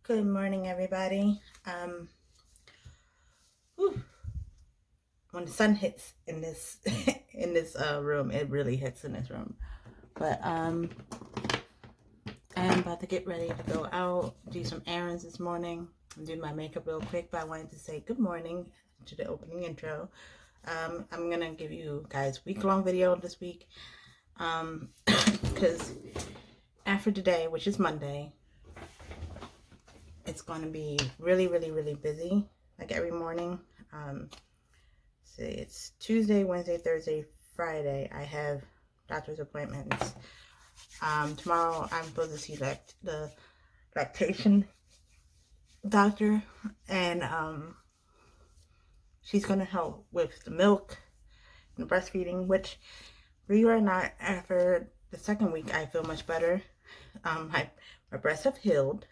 Good morning, everybody. Whew, when the sun hits in this in this room, it really hits in this room. But I am about to get ready to go out, do some errands this morning. I'm doing my makeup real quick, but I wanted to say good morning to the opening intro. I'm gonna give you guys a week-long video this week, because after today, which is Monday, it's going to be really busy, like every morning. Say it's Tuesday, Wednesday, Thursday, Friday. I have doctor's appointments. Tomorrow I'm supposed to see the lactation doctor, and she's going to help with the milk and breastfeeding, which, believe it or not, after the second week I feel much better. My breasts have healed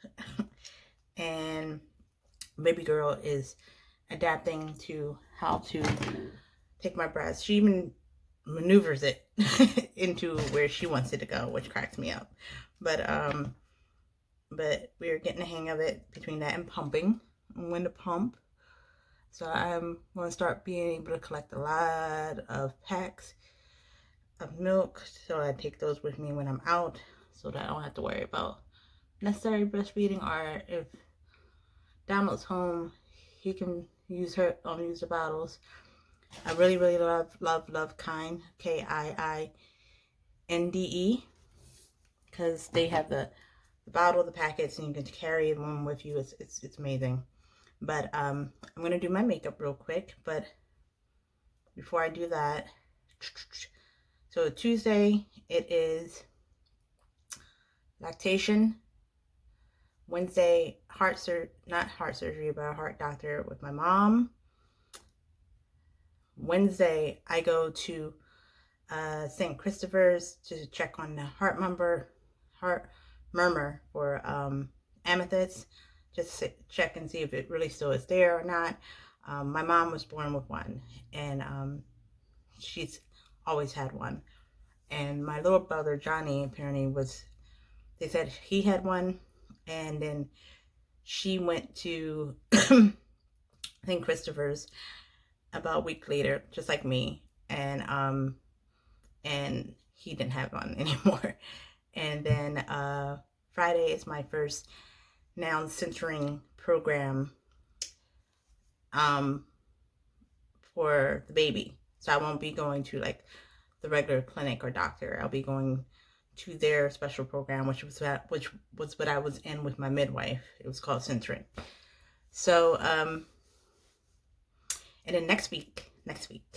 and baby girl is adapting to how to take my breast. She even maneuvers it into where she wants it to go, which cracks me up. But we're getting the hang of it between that and pumping, and when to pump. So I'm going to start being able to collect a lot of packs of milk, so I take those with me when I'm out, so that I don't have to worry about necessary breastfeeding, or if Donald's home, he can use the bottles. I really love Kind, KIINDE, because they have the bottle, the packets, and you can carry one with you. It's amazing. But I'm gonna do my makeup real quick. But before I do that, so Tuesday it is lactation. Wednesday, not heart surgery, but a heart doctor with my mom. Wednesday, I go to St. Christopher's to check on the heart murmur for amethyst, just to check and see if it really still is there or not. My mom was born with one, and she's always had one. And my little brother, Johnny, apparently they said he had one. And then she went to St. Christopher's about a week later, just like me, and he didn't have one anymore. And then Friday is my first noun centering program for the baby. So I won't be going to like the regular clinic or doctor. I'll be going to their special program, which was what I was in with my midwife. It was called centering. So and then next week, the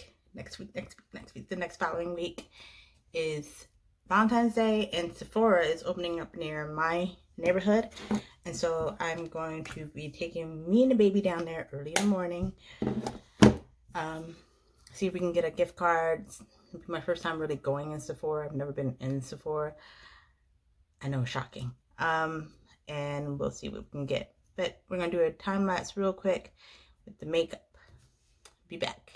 next following week is Valentine's Day, and Sephora is opening up near my neighborhood, and so I'm going to be taking me and the baby down there early in the morning. See if we can get a gift card. It'll be my first time really going in Sephora. I've never been in Sephora. I know, shocking. And we'll see what we can get. But we're going to do a time lapse real quick with the makeup. Be back.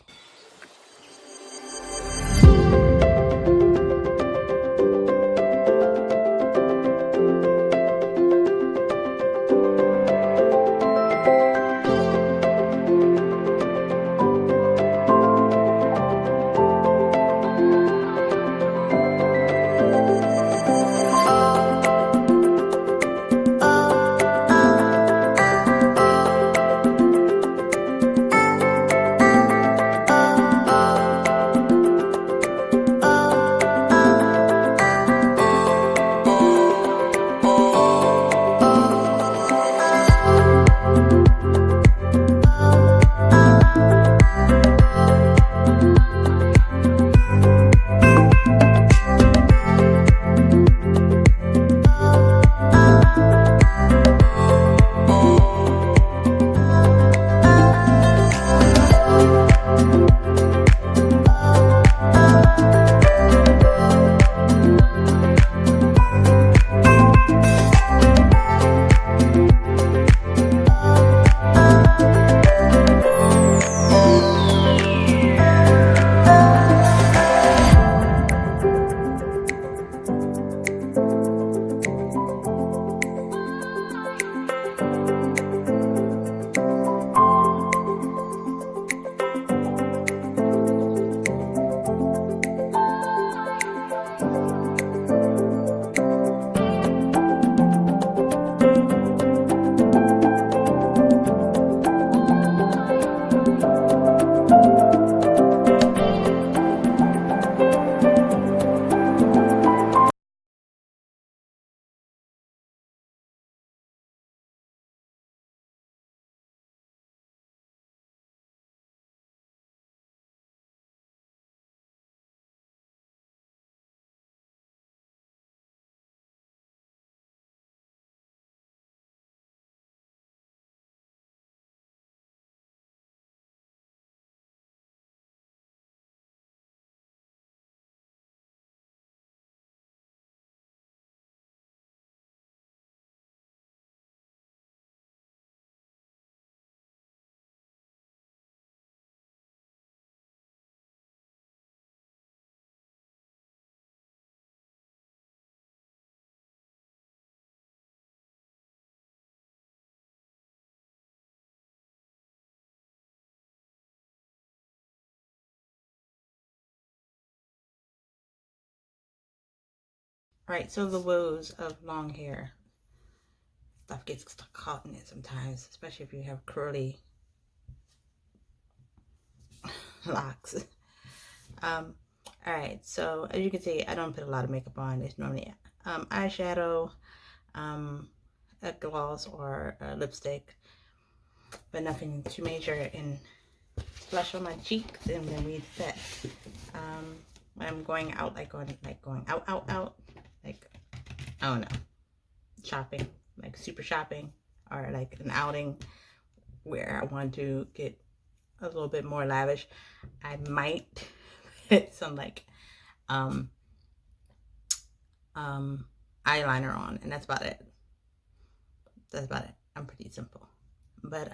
Right, so the woes of long hair. Stuff gets caught in it sometimes, especially if you have curly locks. Alright, so as you can see, I don't put a lot of makeup on. It's normally eyeshadow, a gloss, or a lipstick, but nothing too major, and blush on my cheeks, and then we set. When I'm going out, going out, like, I don't know, shopping, like super shopping, or like an outing where I want to get a little bit more lavish, I might put some like eyeliner on, and that's about it. I'm pretty simple. But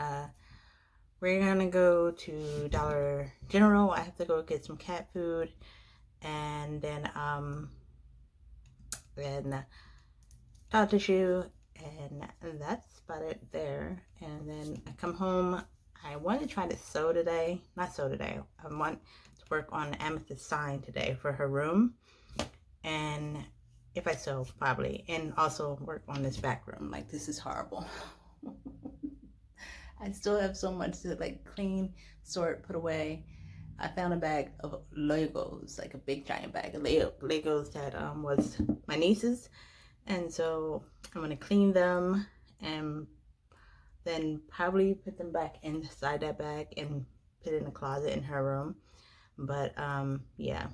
we're gonna go to Dollar General. I have to go get some cat food, and then towel tissue, and that's about it there. And then I come home. I want to try to sew today. Not sew today. I want to work on Amethyst's sign today for her room. And if I sew, probably. And also work on this back room. Like, this is horrible. I still have so much to like clean, sort, put away. I found a bag of Legos, like a big giant bag of Legos that was my niece's. And so I'm going to clean them and then probably put them back inside that bag and put it in the closet in her room. But yeah,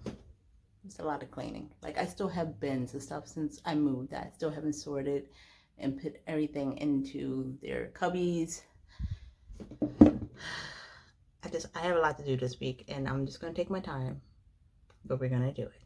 it's a lot of cleaning. Like, I still have bins and stuff since I moved that I still haven't sorted and put everything into their cubbies. I have a lot to do this week, and I'm just going to take my time, but we're going to do it.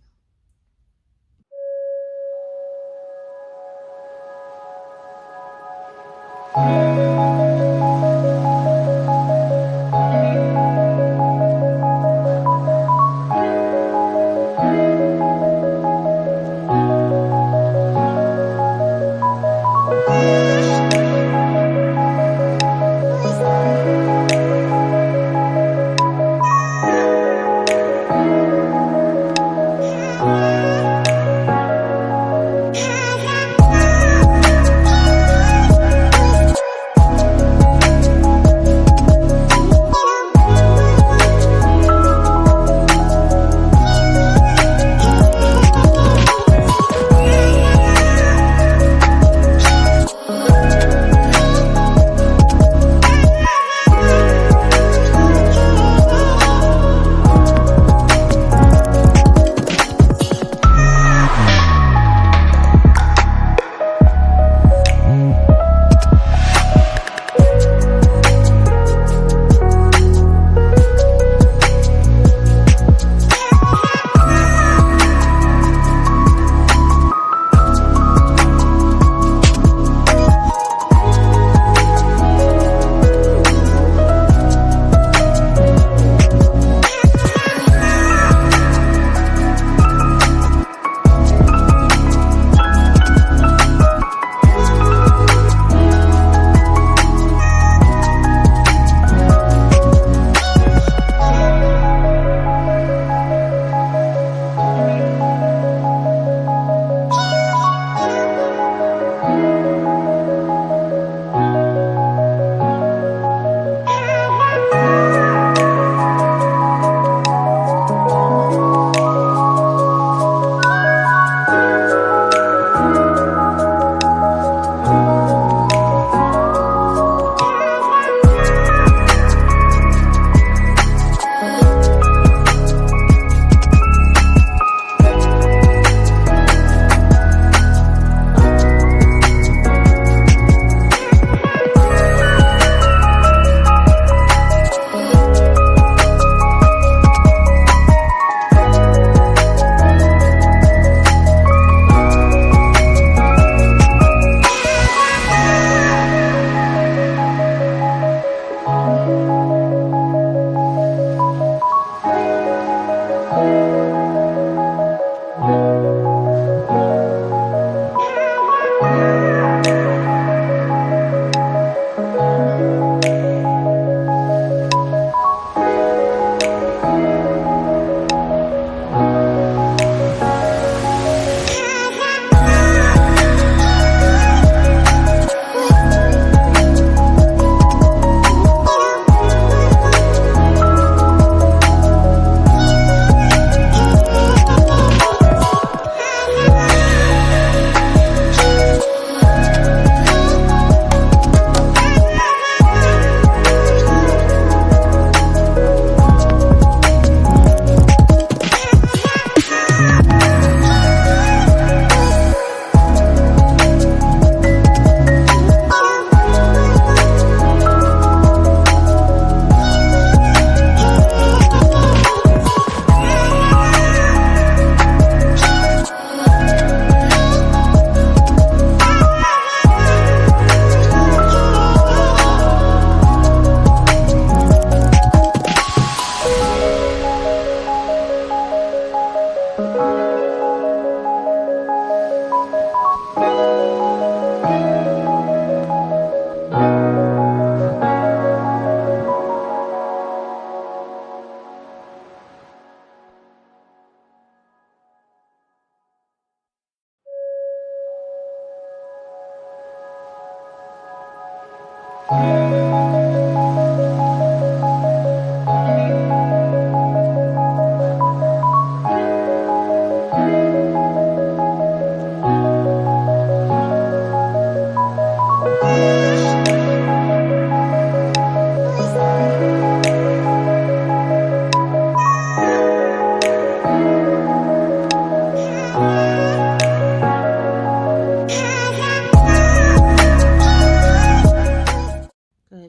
Good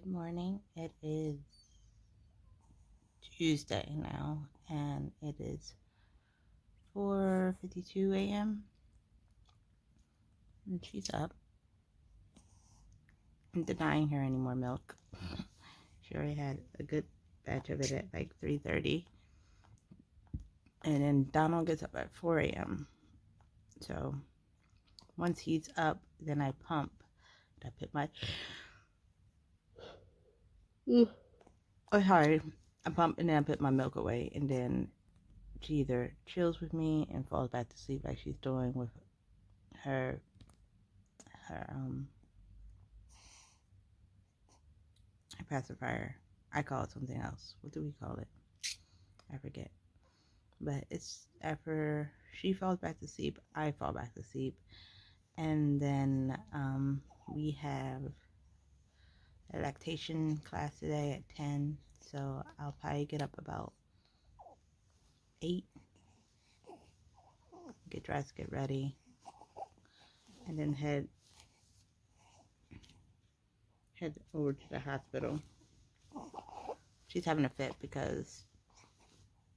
morning. It is Tuesday now, and it is 4:52 a.m. and she's up. I'm denying her any more milk. She already had a good batch of it at like 3:30, and then Donald gets up at 4 a.m. So once he's up, then I pump. I put my sorry, I pump and then I put my milk away, and then she either chills with me and falls back to sleep like she's doing with her pacifier. I call it something else. What do we call it? I forget. But it's after she falls back to sleep, I fall back to sleep, and then we have a lactation class today at 10. So I'll probably get up about 8, get dressed, get ready, and then head over to the hospital. She's having a fit because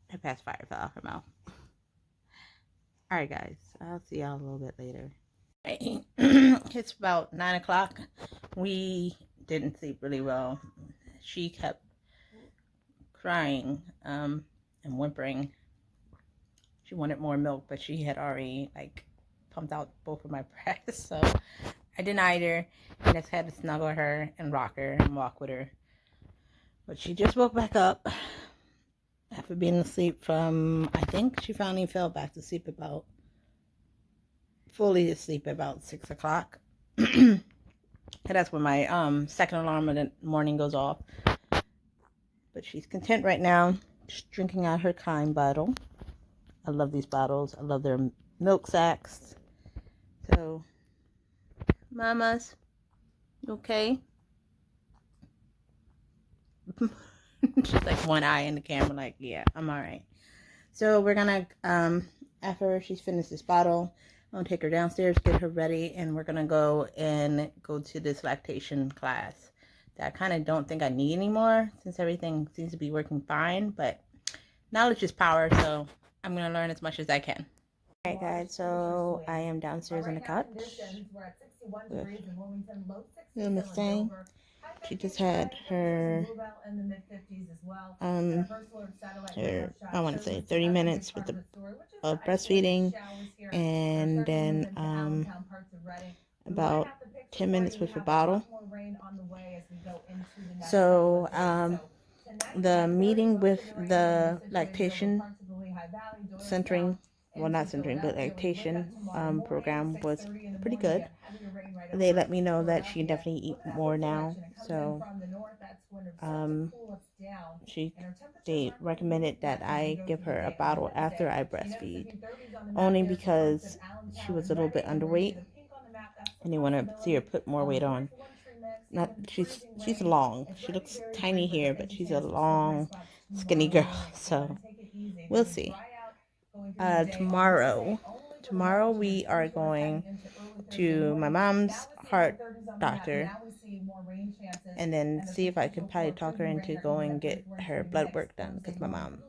her pacifier fell out her mouth. Alright guys, I'll see y'all a little bit later. It's about 9 o'clock. We didn't sleep really well. She kept crying and whimpering. She wanted more milk, but she had already pumped out both of my breasts, so I denied her and just had to snuggle her and rock her and walk with her. But she just woke back up after being asleep from, I think she finally fell back to sleep fully asleep about 6 o'clock. And that's when my second alarm in the morning goes off. But she's content right now, just drinking out her kind bottle. I love these bottles. I love their milk sacks. So, mamas, you okay? She's like one eye in the camera, like, yeah, I'm all right. So we're gonna, after she's finished this bottle, I'm gonna take her downstairs, get her ready, and we're gonna go to this lactation class that I kind of don't think I need anymore since everything seems to be working fine. But knowledge is power, so I'm gonna learn as much as I can. Alright guys, so I am downstairs on the couch with little Miss Thang. She just had her, I want to say 30 minutes with the breastfeeding, and then about 10 minutes with a bottle. So the meeting with the lactation centering, well, not centering, but lactation program was pretty good. They let me know that she can definitely eat more now. So they recommended that I give her a bottle after I breastfeed, only because she was a little bit underweight and they want to see her put more weight on. Not she's long. She looks tiny here, but she's a long, skinny girl. So we'll see. Tomorrow we are going to my mom's heart doctor, and then see if I can probably talk her into going and get her blood work done, because my mom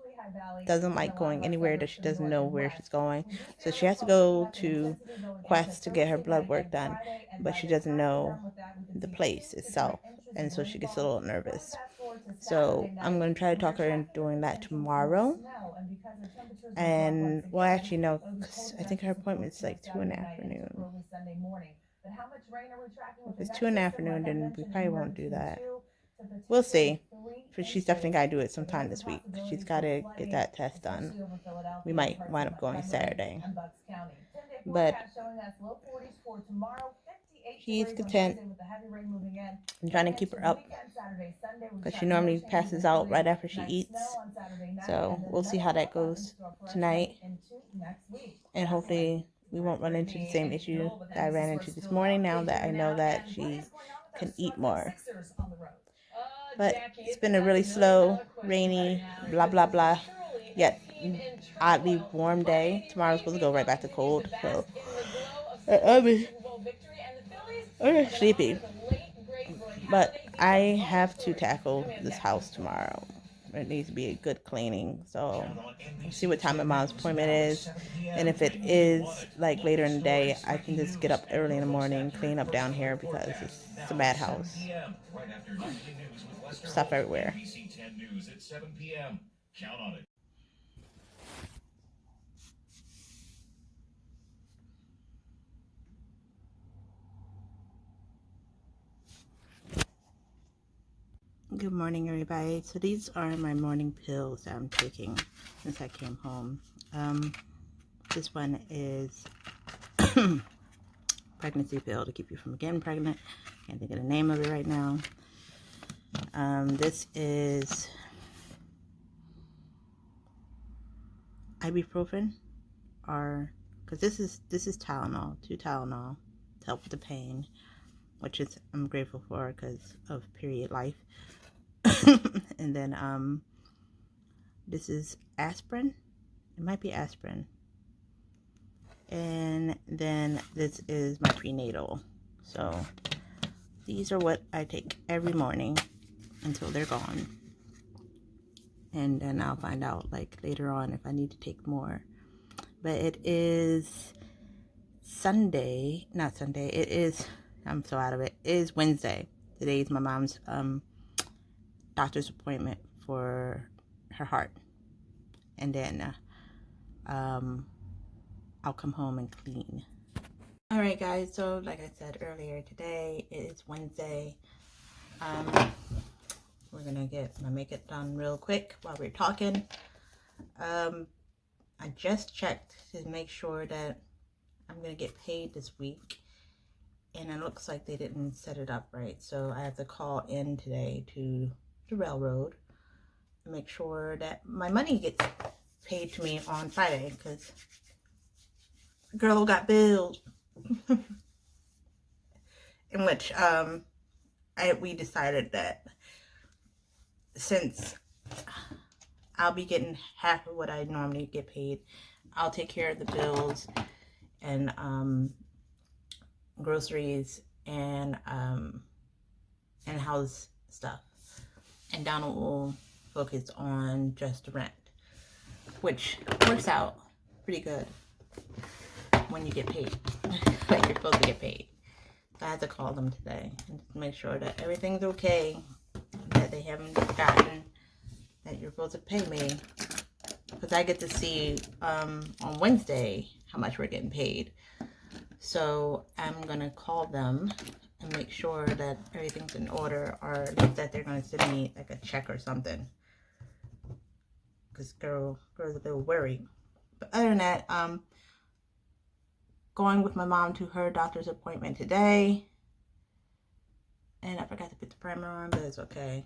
doesn't like going anywhere that she doesn't know where she's going. So she has to go to Quest to get her blood work done, but she doesn't know the place itself, and so she gets a little nervous. So I'm going to try to talk her into doing that tomorrow. And, well, actually, no, because I think her appointment's like 2 in the afternoon. If it's 2 in the afternoon, then we probably won't do that. We'll see. But she's definitely got to do it sometime this week. She's got to get that test done. We might wind up going Saturday. But She's content. I'm trying to keep her up because she normally passes out right after she eats. So we'll see how that goes tonight. And hopefully we won't run into the same issue that I ran into this morning now that I know that she can eat more. But it's been a really slow, rainy, blah, blah, blah, yet oddly warm day. Tomorrow's supposed to go right back to cold. So I'm sleepy. But I have to tackle this house tomorrow. It needs to be a good cleaning. So we'll see what time my mom's appointment is. And if it is like later in the day, I can just get up early in the morning, clean up down here because it's a bad house. Stuff everywhere. Good morning, everybody. So these are my morning pills that I'm taking since I came home. This one is pregnancy pill to keep you from getting pregnant. Can't think of the name of it right now. This is ibuprofen, or because this is Tylenol, 2 Tylenol to help with the pain, which is I'm grateful for because of period life. And then this is aspirin. It might be aspirin. And then this is my prenatal. So these are what I take every morning until they're gone. And then I'll find out like later on if I need to take more. But it is Sunday, not Sunday. It is, I'm so out of it. It is Wednesday. Today is my mom's doctor's appointment for her heart. And then I'll come home and clean. Alright guys, so like I said earlier, today is Wednesday. We're gonna get my makeup done real quick while we're talking. I just checked to make sure that I'm gonna get paid this week, and it looks like they didn't set it up right, so I have to call in today to the railroad and make sure that my money gets paid to me on Friday, because girl got billed. In which we decided that since I'll be getting half of what I normally get paid, I'll take care of the bills and groceries and house stuff, and Donald will focus on just rent, which works out pretty good when you get paid. Like you're supposed to get paid. So I had to call them today and make sure that everything's okay, that they haven't forgotten that you're supposed to pay me, because I get to see on Wednesday how much we're getting paid. So I'm gonna call them and make sure that everything's in order, or at least that they're gonna send me like a check or something, because girl's a little worried. But other than that, going with my mom to her doctor's appointment today, and I forgot to put the primer on, but it's okay.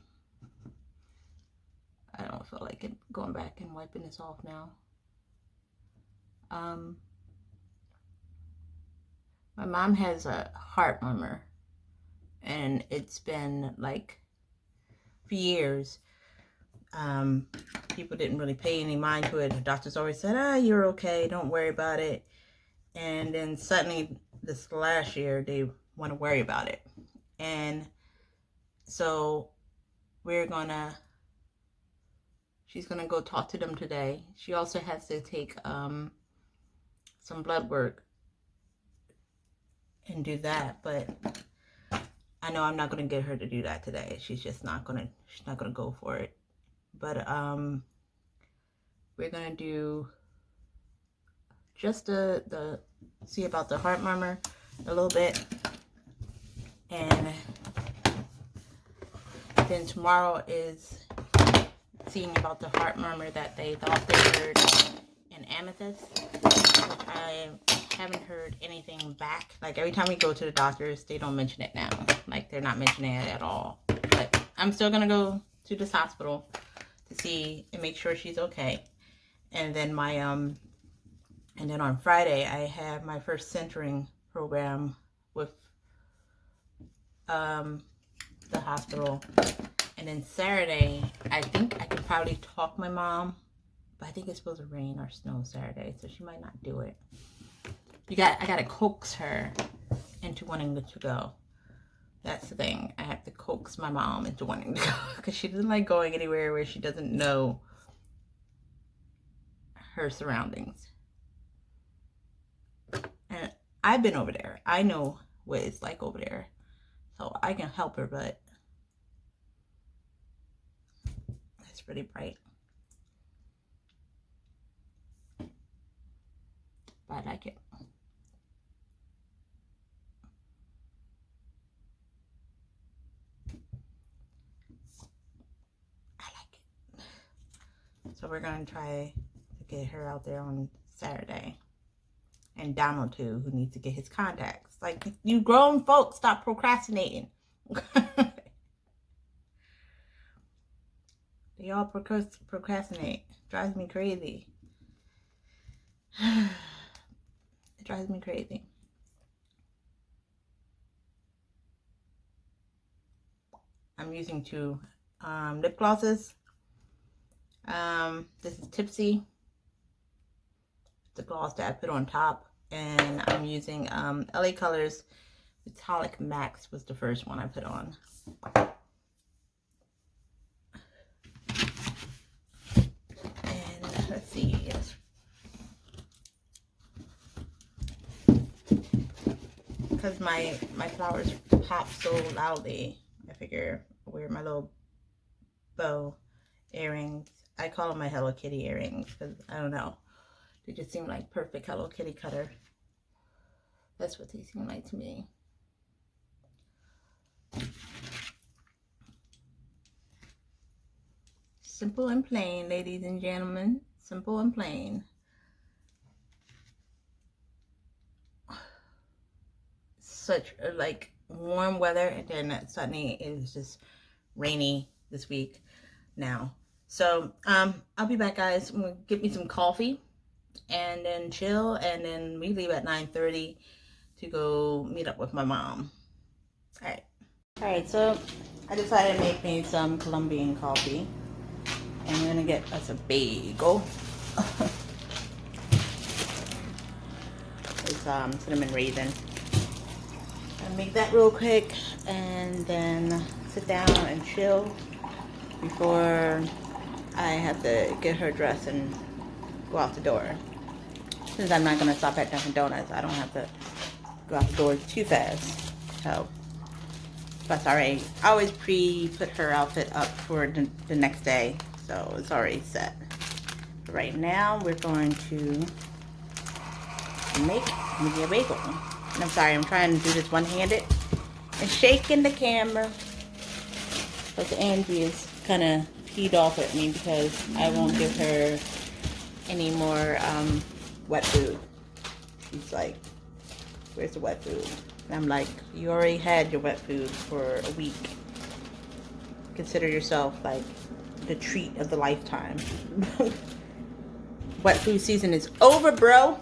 I don't feel like it, going back and wiping this off now. My mom has a heart murmur, and it's been like for years. People didn't really pay any mind to it. The doctors always said, you're okay, don't worry about it. And then suddenly this last year they want to worry about it, and so she's gonna go talk to them today. She also has to take some blood work and do that, but I know I'm not gonna get her to do that today. She's not gonna go for it. But we're gonna do just the see about the heart murmur a little bit, and then tomorrow is seeing about the heart murmur that they thought they heard in amethyst, which I haven't heard anything back. Like every time we go to the doctors, they don't mention it now. Like they're not mentioning it at all. But I'm still gonna go to this hospital to see and make sure she's okay. And then my and then on Friday I have my first centering program with the hospital. And then Saturday, I think I could probably talk my mom, but I think it's supposed to rain or snow Saturday, so she might not do it. I gotta coax her into wanting to go. That's the thing. I have to coax my mom into wanting to go because she doesn't like going anywhere where she doesn't know her surroundings. And I've been over there. I know what it's like over there. So I can help her, but it's pretty bright. But I like it. So we're going to try to get her out there on Saturday. And Donald too, who needs to get his contacts. Like, you grown folks, stop procrastinating. They all procrastinate. Drives me crazy. It drives me crazy. I'm using two lip glosses. This is Tipsy, the gloss that I put on top, and I'm using LA Colors Metallic Max was the first one I put on. And let's see, because my flowers pop so loudly, I figure I wear my little bow earrings. I call them my Hello Kitty earrings because I don't know. They just seem like perfect Hello Kitty cutter. That's what they seem like to me. Simple and plain, ladies and gentlemen. Simple and plain. Such like warm weather, and then suddenly it was just rainy this week now. So I'll be back, guys. I'm gonna get me some coffee and then chill, and then we leave at 9:30 to go meet up with my mom. All right, so I decided to make me some Colombian coffee, and I'm gonna get us a bagel. It's cinnamon raisin. I'll make that real quick and then sit down and chill before I have to get her dressed and go out the door. Since I'm not going to stop at Dunkin' Donuts, I don't have to go out the door too fast. So, plus I always pre-put her outfit up for the next day, so it's already set. But right now, we're going to make me a bagel. And I'm sorry, I'm trying to do this one-handed and shaking the camera. But Angie is kind of peed off at me because I won't give her any more wet food. She's like, where's the wet food? And I'm like, you already had your wet food for a week. Consider yourself like the treat of the lifetime. Wet food season is over, bro.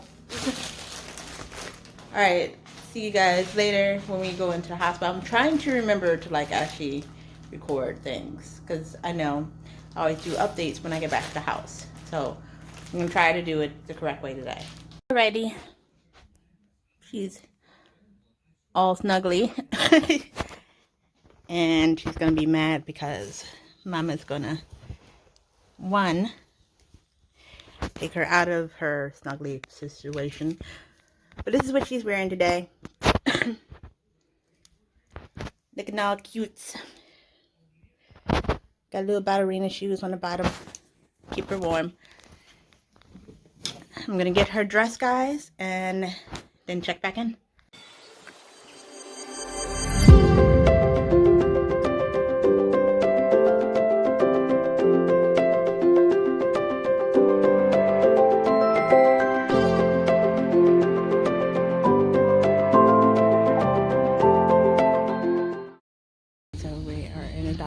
Alright, see you guys later when we go into the hospital. I'm trying to remember to like actually record things, because I know I always do updates when I get back to the house. So I'm going to try to do it the correct way today. Alrighty. She's all snuggly. And she's going to be mad because Mama's going to, one, take her out of her snuggly situation. But this is what she's wearing today. Looking all cute. Got little ballerina shoes on the bottom. Keep her warm. I'm going to get her dressed, guys, and then check back in.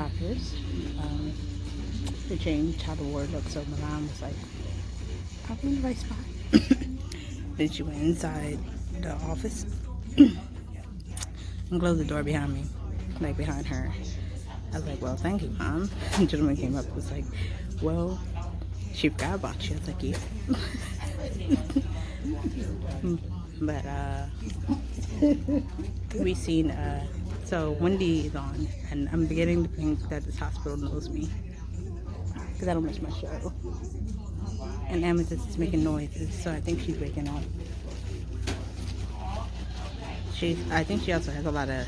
doctors to change how the ward looks. So my mom was like, "Are we in the right spot?" Then she went inside the office and closed the door behind me, like behind her. I was like, "Well, thank you, Mom." The gentleman came up and was like, "Well, she forgot about you." I was like, "Yeah." But we seen so Wendy is on, and I'm beginning to think that this hospital knows me because I don't miss my show. And Amethyst is making noises, so I think she's waking up. I think she also has a lot of.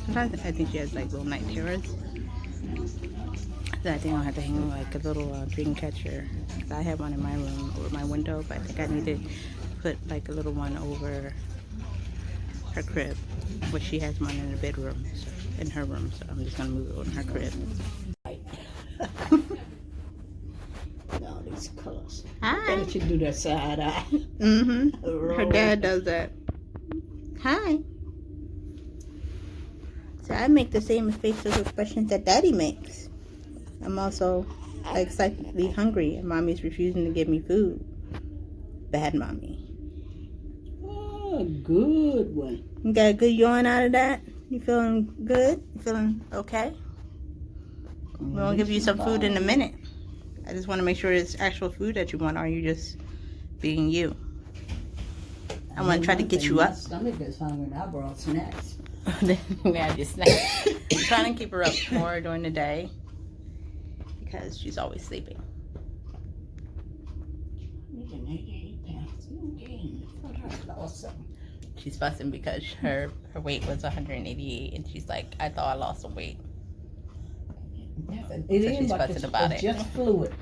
Sometimes I think she has like little night terrors. So I think I'll have to hang like a little dream catcher. I have one in my room over my window, but I think I need to put like a little one over her crib, which she has one in her bedroom, so, in her room. So I'm just gonna move it on her crib. All these colors. Hi. Then she do that side eye. Her dad does that. Hi. So I make the same facial expressions that Daddy makes. I'm also excitedly hungry, and Mommy's refusing to give me food. Bad Mommy. Oh, good one. You got a good yawn out of that? You feeling good? You feeling okay? We'll give you some food in a minute. I just want to make sure it's actual food that you want, or are you just being you? I want to try to get you up. My stomach is hungry and I brought snacks. We have your snacks. I'm trying to keep her up more during the day because she's always sleeping. 88 pounds. Okay. I lost something. She's fussing because her weight was 188, and she's like, "I thought I lost some weight." Nothing. So she's fussing about it. It's just fluid.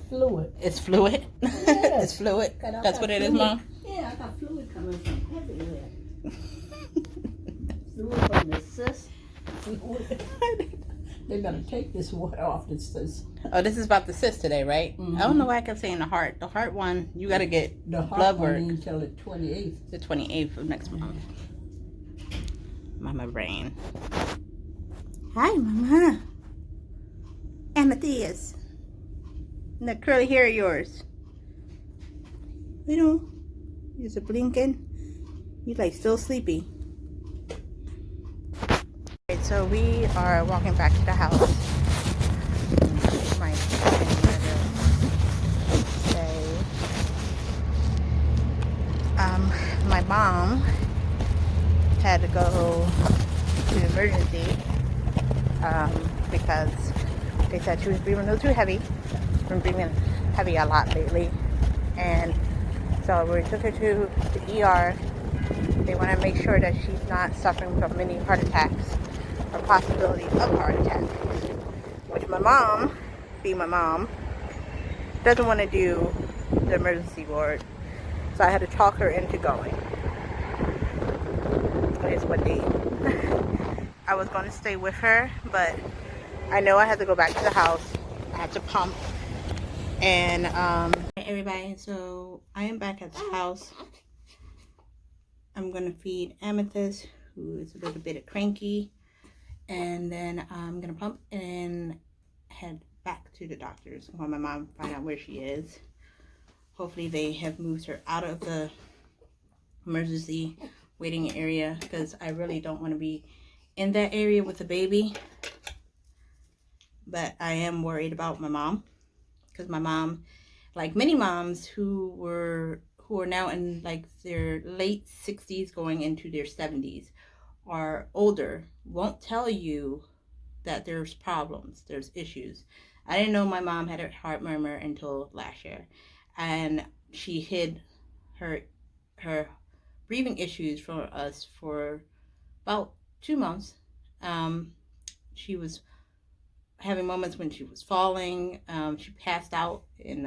Fluid. It's fluid. Yes. It's fluid. That's what it is, Mom. Yeah, I got fluid coming from everywhere. Fluid from the cyst. They better take this water off the cyst. Oh, this is about the cyst today, right? I don't know why I kept saying the heart. The heart one, you got to get The heart blood won't work until the 28th. the 28th of next month. Mama brain. Hi, Mama. Amethyst. And that curly hair of yours. You know, is it blinking? You like still sleepy. Alright, so we are walking back to the house. My my mom had to go to emergency because they said she was breathing a little too heavy. She's been breathing heavy a lot lately, and so we took her to the ER. They want to make sure that she's not suffering from many heart attacks or possibility of heart attack, which my mom, being my mom, doesn't want to do the emergency ward, so I had to talk her into going. It's what they I was going to stay with her, but I know I had to go back to the house. I had to pump, and hey everybody, so I am back at the house. I'm gonna feed Amethyst, who is a little bit cranky, and then I'm gonna pump and head back to the doctor's while my mom find out where she is. Hopefully they have moved her out of the emergency waiting area, because I really don't want to be in that area with the baby. But I am worried about my mom, because my mom, like many moms who are now in like their late 60s going into their 70s, are older, won't tell you that there's problems, there's issues. I didn't know my mom had a heart murmur until last year, and she hid her breathing issues from us for about 2 months. She was having moments when she was falling. She passed out in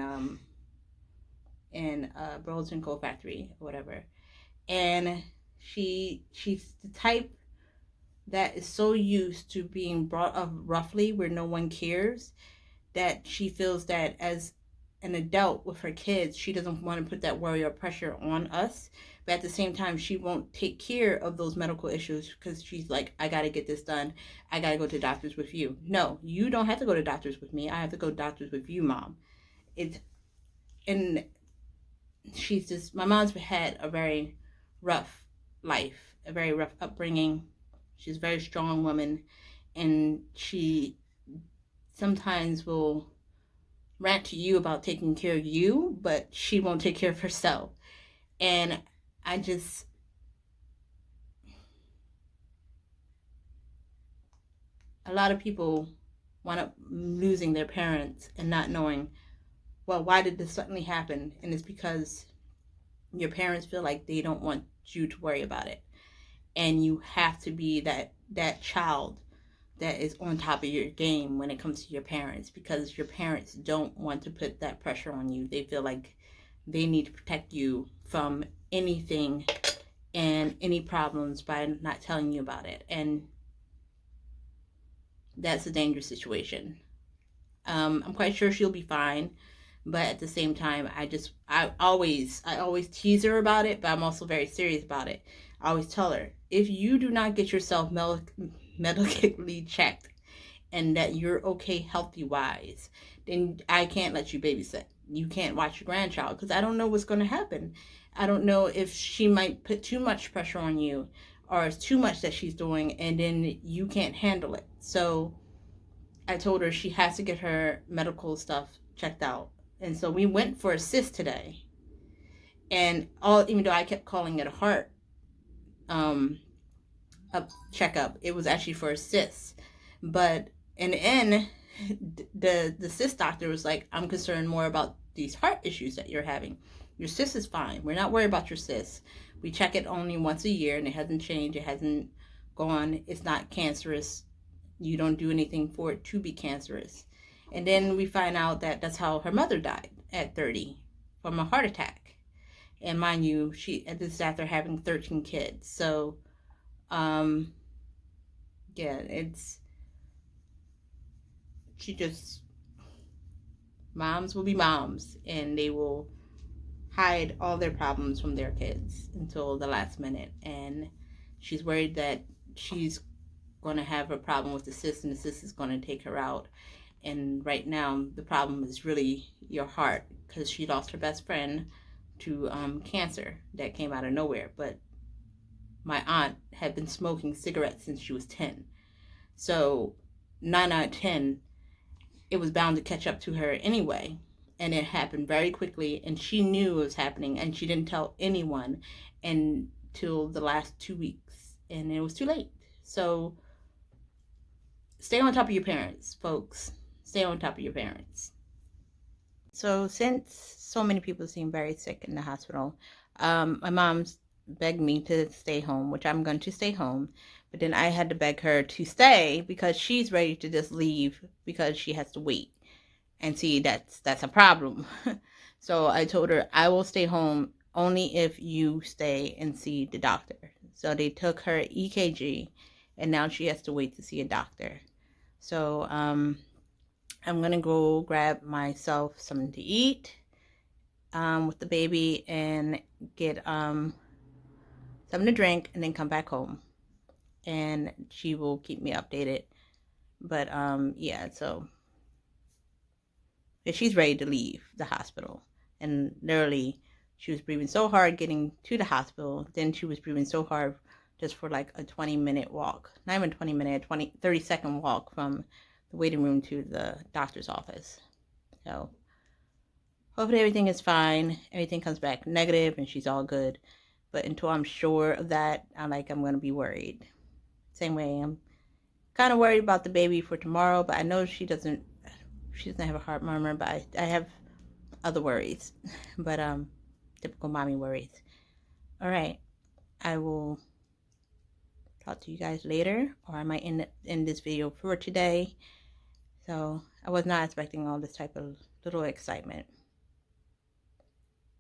Burlington Coal Factory or whatever, and she's the type that is so used to being brought up roughly where no one cares, that she feels that as an adult with her kids, she doesn't want to put that worry or pressure on us, but at the same time, she won't take care of those medical issues because she's like, I got to get this done. I got to go to doctors with you. No, you don't have to go to doctors with me. I have to go to doctors with you, Mom. It's, and she's just, my mom's had a very rough life, a very rough upbringing. She's a very strong woman, and she sometimes will rant to you about taking care of you, but she won't take care of herself. And I just, a lot of people wind up losing their parents and not knowing, well, why did this suddenly happen? And it's because your parents feel like they don't want you to worry about it. And you have to be that child that is on top of your game when it comes to your parents, because your parents don't want to put that pressure on you. They feel like they need to protect you from anything and any problems by not telling you about it. And that's a dangerous situation. I'm quite sure she'll be fine, but at the same time, I always tease her about it, but I'm also very serious about it. I always tell her, if you do not get yourself medically checked and that you're okay healthy wise, then I can't let you babysit. You can't watch your grandchild because I don't know what's going to happen. I don't know if she might put too much pressure on you, or it's too much that she's doing and then you can't handle it. So I told her she has to get her medical stuff checked out. And so we went for a cyst today. And even though I kept calling it a heart a checkup, it was actually for a cyst. But in the end, the cyst doctor was like, I'm concerned more about these heart issues that you're having. Your cyst is fine. We're not worried about your cyst. We check it only once a year and it hasn't changed. It hasn't gone. It's not cancerous. You don't do anything for it to be cancerous. And then we find out that that's how her mother died at 30 from a heart attack. And mind you, this is after having 13 kids. So, yeah, moms will be moms, and they will hide all their problems from their kids until the last minute. And she's worried that she's going to have a problem with the cyst, and the cyst is going to take her out. And right now, the problem is really your heart, because she lost her best friend to cancer that came out of nowhere. But my aunt had been smoking cigarettes since she was 10. So 9 out of 10, it was bound to catch up to her anyway. And it happened very quickly, and she knew it was happening, and she didn't tell anyone until the last 2 weeks, and it was too late. So stay on top of your parents, folks. Stay on top of your parents. So since so many people seem very sick in the hospital, my mom's begged me to stay home, which I'm going to stay home. But then I had to beg her to stay because she's ready to just leave because she has to wait. And see, that's a problem. So I told her, I will stay home only if you stay and see the doctor. So they took her EKG, and now she has to wait to see a doctor. So I'm going to go grab myself something to eat with the baby and get something to drink, and then come back home. And she will keep me updated. But yeah, so she's ready to leave the hospital. And literally, she was breathing so hard getting to the hospital. Then she was breathing so hard just for like a 20-minute walk. Not even 20-minute, 30-second walk from the waiting room to the doctor's office. So hopefully everything is fine. Everything comes back negative and she's all good. But until I'm sure of that, I'm going to be worried. Same way, I'm kind of worried about the baby for tomorrow, but I know she doesn't have a heart murmur, but I have other worries. But typical mommy worries. All right, I will talk to you guys later, or I might end this video for today. So I was not expecting all this type of little excitement.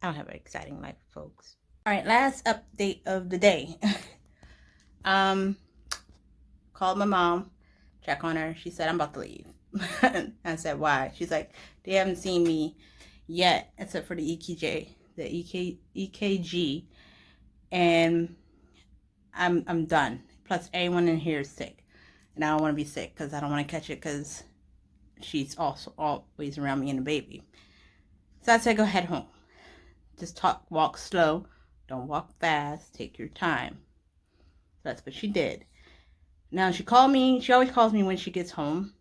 I don't have an exciting life, folks. All right, last update of the day. Called my mom, check on her. She said, I'm about to leave. I said, why? She's like, they haven't seen me yet, except for the EKG. and I'm done. Plus, everyone in here is sick, and I don't want to be sick because I don't want to catch it because she's also always around me and the baby. So I said, go head home. Just walk slow. Don't walk fast. Take your time. So that's what she did. Now she called me. She always calls me when she gets home.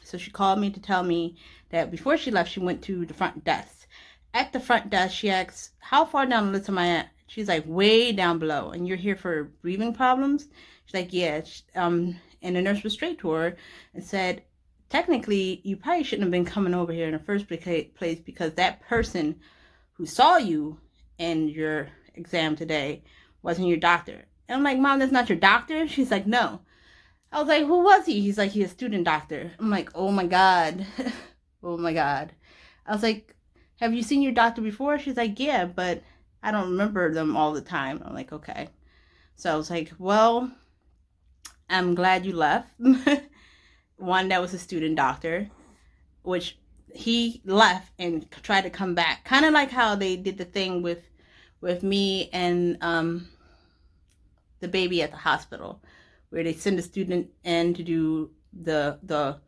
So she called me to tell me that before she left, she went to the front desk. At the front desk, she asks, how far down the list am I at? She's like, way down below. And you're here for breathing problems? She's like, yeah. And the nurse was straight to her and said, technically, you probably shouldn't have been coming over here in the first place because that person who saw you in your exam today wasn't your doctor. And I'm like, Mom, that's not your doctor? She's like, no. I was like, who was he? He's like, he's a student doctor. I'm like, oh my God. Oh my God. I was like, have you seen your doctor before? She's like, yeah, but I don't remember them all the time. I'm like, okay. So I was like, well, I'm glad you left. One that was a student doctor, which he left and tried to come back. Kind of like how they did the thing with me and the baby at the hospital, where they send a student in to do the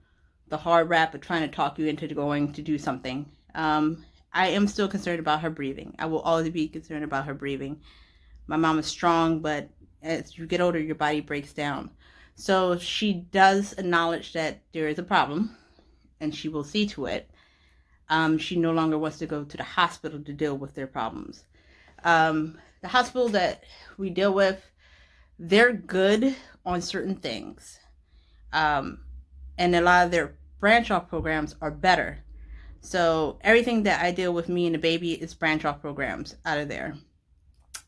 hard rap of trying to talk you into going to do something. I am still concerned about her breathing. I will always be concerned about her breathing. My mom is strong, but as you get older, your body breaks down. So she does acknowledge that there is a problem, and she will see to it. She no longer wants to go to the hospital to deal with their problems. The hospital that we deal with, they're good on certain things. And a lot of their branch off programs are better. So everything that I deal with me and the baby is branch off programs out of there.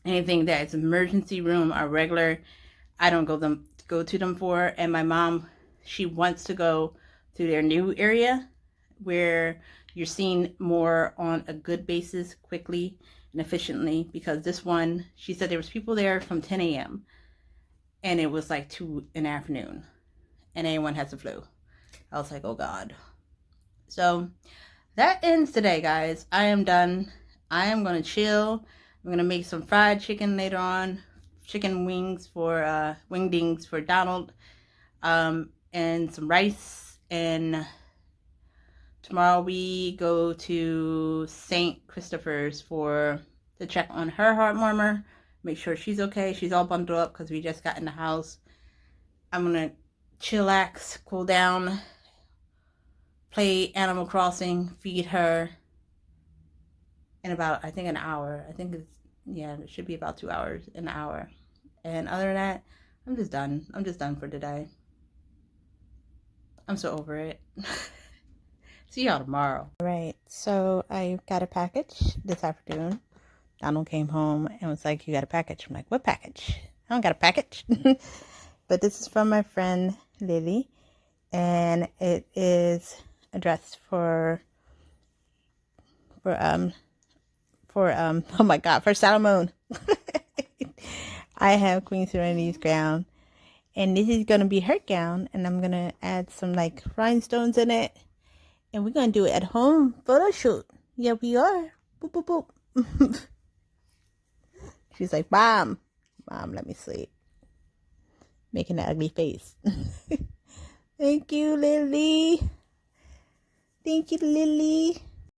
Anything that is emergency room or regular, I don't go to them for. And my mom, she wants to go to their new area where you're seen more on a good basis, quickly and efficiently, because this one, she said there was people there from 10 a.m. and it was like 2 in the afternoon and everyone has the flu. I was like, oh God. So that ends today, guys. I am done. I am going to chill. I'm going to make some fried chicken later on. Chicken wings for, wingdings for Donald. And some rice. And tomorrow we go to St. Christopher's to check on her heart murmur. Make sure she's okay. She's all bundled up because we just got in the house. I'm going to chillax, cool down, play Animal Crossing, feed her in about, I think, an hour. I think it's, yeah, it should be about 2 hours, an hour. And other than that, I'm just done. I'm just done for today. I'm so over it. See y'all tomorrow. All right, so I got a package this afternoon. Donald came home and was like, you got a package. I'm like, what package? I don't got a package. But this is from my friend Lily. And it is addressed for oh my God, for Salomon. I have Queen Serenity's gown, and this is gonna be her gown, and I'm gonna add some like rhinestones in it, and we're gonna do it at home photo shoot. Yeah, we are. Boop boop boop. She's like, Mom, let me sleep. Making an ugly face. Thank you, Lily. Thank you, Lily.